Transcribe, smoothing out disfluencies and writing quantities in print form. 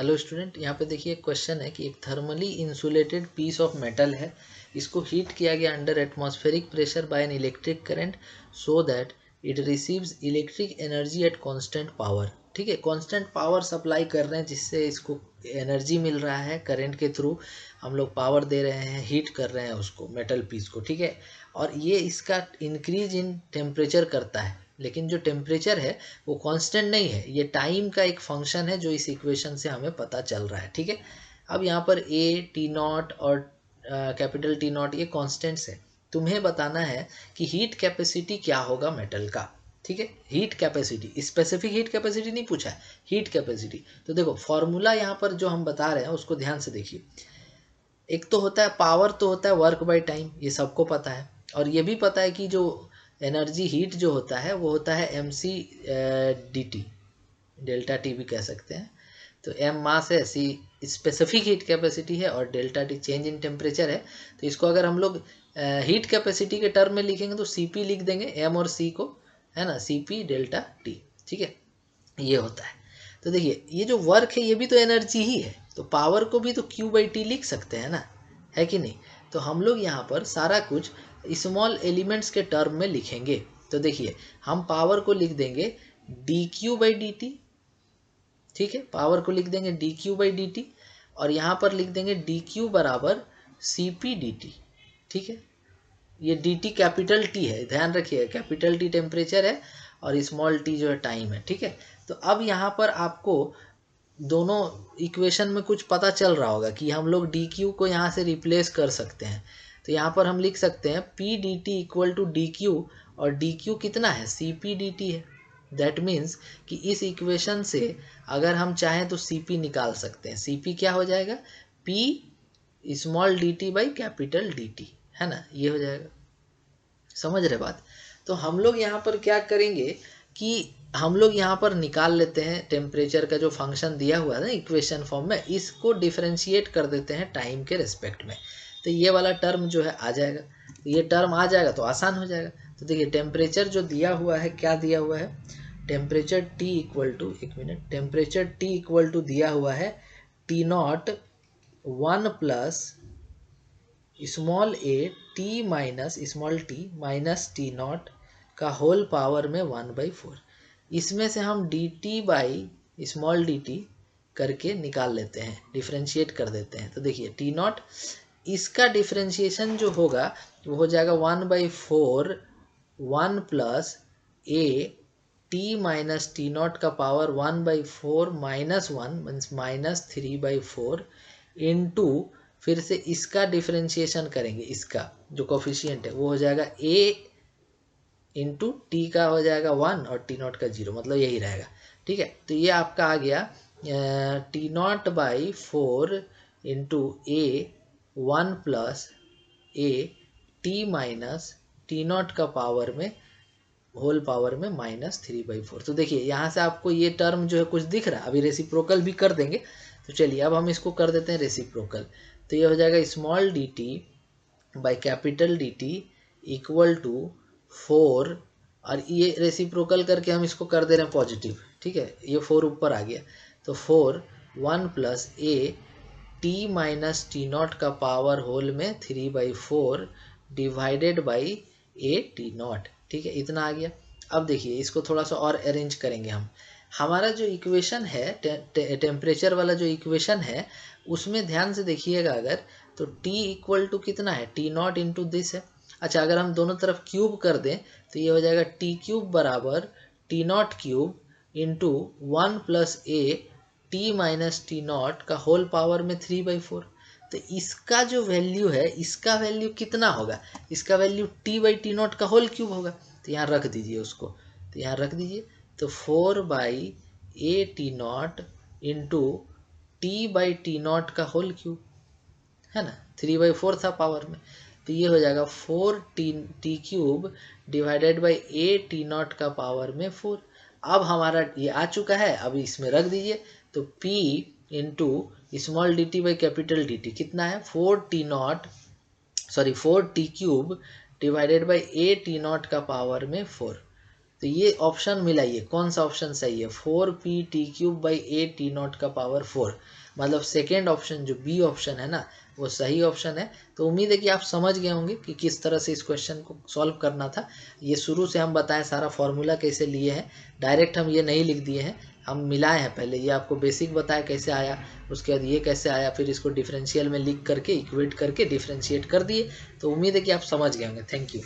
Hello student, यहाँ पे देखिए क्वेश्चन है कि एक thermally insulated piece of metal है, इसको हीट किया गया under atmospheric pressure by an electric current so that it receives electric energy at constant power. ठीक है, कांस्टेंट पावर सप्लाई कर रहे हैं जिससे इसको एनर्जी मिल रहा है, करंट के थ्रू हम लोग पावर दे रहे हैं, हीट कर रहे हैं उसको मेटल पीस को। ठीक है, और ये इसका इंक्रीज इन टेम्परेचर करता है, लेकिन जो टेम्परेचर है वो कांस्टेंट नहीं है, ये टाइम का एक फंक्शन है जो इस इक्वेशन से हमें पता चल रहा है। ठीक है, अब यहाँ पर ए टी नॉट और कैपिटल टी नॉट ये कॉन्स्टेंट्स है। तुम्हें बताना है कि हीट कैपेसिटी क्या होगा मेटल का। ठीक है, heat capacity, specific heat capacity नहीं पूछा है, हीट कैपेसिटी। तो देखो फॉर्मूला यहाँ पर जो हम बता रहे हैं उसको ध्यान से देखिए। एक तो होता है पावर, तो होता है वर्क बाय टाइम, ये सबको पता है। और ये भी पता है कि जो एनर्जी हीट जो होता है वो होता है M C D T, delta T भी कह सकते हैं। तो एम मास है, सी स्पेसिफिक हीट कैपेसिटी है, और delta T change in temperature है। तो इसको अगर हम लोग हीट कैपेसिटी के टर्म में लिखेंगे तो सी पी लिख देंगे, एम और सी को, है ना, सी पी डेल्टा टी। ठीक है, ये होता है। तो देखिए ये जो वर्क है ये भी तो एनर्जी ही है, तो पावर को भी तो क्यू बाई टी लिख सकते हैं ना, है कि नहीं। तो हम लोग यहाँ पर सारा कुछ स्मॉल एलिमेंट्स के टर्म में लिखेंगे। तो देखिए हम पावर को लिख देंगे D Q by D T. ठीक है, पावर को लिख देंगे D Q by D T, और यहाँ पर लिख देंगे डी क्यू बराबर सी पी डी टी। ठीक है, ये डी टी कैपिटल टी है, ध्यान रखिए, कैपिटल टी टेम्परेचर है और स्मॉल टी जो है टाइम है। ठीक है, तो अब यहाँ पर आपको दोनों इक्वेशन में कुछ पता चल रहा होगा कि हम लोग डी क्यू को यहाँ से रिप्लेस कर सकते हैं। तो यहाँ पर हम लिख सकते हैं P D T equal to D Q, और डी क्यू कितना है, सी पी डी टी है। दैट मीन्स कि इस इक्वेशन से अगर हम चाहें तो सी पी निकाल सकते हैं। सी पी क्या हो जाएगा, P small D T by capital D T, है ना, ये हो जाएगा। समझ रहे बात। तो हम लोग यहाँ पर क्या करेंगे कि हम लोग यहाँ पर निकाल लेते हैं टेम्परेचर का जो फंक्शन दिया हुआ है ना इक्वेशन फॉर्म में, इसको डिफरेंशिएट कर देते हैं टाइम के रिस्पेक्ट में। तो ये वाला टर्म जो है आ जाएगा, तो ये टर्म आ जाएगा तो आसान हो जाएगा। तो देखिए टेम्परेचर जो दिया हुआ है, क्या दिया हुआ है, टेम्परेचर टी इक्वल टू, एक minute, temperature T equal to दिया हुआ है T not 1 plus small A T minus small T minus T not का होल पावर में 1/4। इसमें से हम D T by small D T करके निकाल लेते हैं, डिफ्रेंशिएट कर देते हैं। तो देखिए टी नॉट, इसका डिफ्रेंशिएशन जो होगा वो हो जाएगा 1/4 1 plus a T minus T not का power 1/4 minus 1 means minus 3/4 into, फिर से इसका डिफरेंशिएशन करेंगे, इसका जो कोफिशिएंट है वो हो जाएगा a इंटू टी का हो जाएगा 1 और टी नॉट का 0, मतलब यही रहेगा। ठीक है, तो ये आपका आ गया T not by 4 into A 1 plus a T minus T not का पावर में होल पावर में -3/4। तो देखिए यहाँ से आपको ये टर्म जो है कुछ दिख रहा है, अभी रेसिप्रोकल भी कर देंगे। तो चलिए अब हम इसको कर देते हैं रेसिप्रोकल। तो ये हो जाएगा small D T by capital D T equal to 4, और ये रेसिप्रोकल करके हम इसको कर दे रहे हैं पॉजिटिव। ठीक है, ये 4 ऊपर आ गया, तो 4 1 plus a T minus T not का पावर होल में 3/4 divided by A T not. ठीक है, इतना आ गया। अब देखिए इसको थोड़ा सा और अरेंज करेंगे हम। हमारा जो इक्वेशन है टेम्परेचर वाला जो इक्वेशन है उसमें ध्यान से देखिएगा, अगर तो T इक्वल टू कितना है, टी नॉट इंटू दिस है। अच्छा, अगर हम दोनों तरफ क्यूब कर दें तो ये हो जाएगा टी क्यूब बराबर T not cube into 1 plus a T minus T not का होल पावर में 3/4। तो इसका जो वैल्यू है, इसका वैल्यू कितना होगा, इसका value T by T not का होल क्यूब होगा। तो यहाँ रख दीजिए उसको, तो यहाँ रख दीजिए, तो 4 A T not into T by T not का होल क्यूब, है ना, 3/4 था पावर में। तो ये हो जाएगा 4 T cube divided by A T not का पावर में 4। अब हमारा ये आ चुका है, अब इसमें रख दीजिए, तो P into small D T by capital D T कितना है, 4 T cube divided by A T not का पावर में 4। तो ये ऑप्शन मिला, ये कौन सा ऑप्शन सही है, 4p(t³ / 8t0⁴, मतलब सेकेंड ऑप्शन जो बी ऑप्शन है ना वो सही ऑप्शन है। तो उम्मीद है कि आप समझ गए होंगे कि किस तरह से इस क्वेश्चन को सॉल्व करना था। ये शुरू से हम बताएं सारा फॉर्मूला कैसे लिए हैं, डायरेक्ट हम ये नहीं लिख दिए हैं, हम मिलाए हैं। पहले ये आपको बेसिक बताया कैसे आया, उसके बाद ये कैसे आया, फिर इसको डिफरेंशियल में लिख करके इक्वेट करके डिफ्रेंशिएट कर दिए। तो उम्मीद है कि आप समझ गए होंगे। Thank you.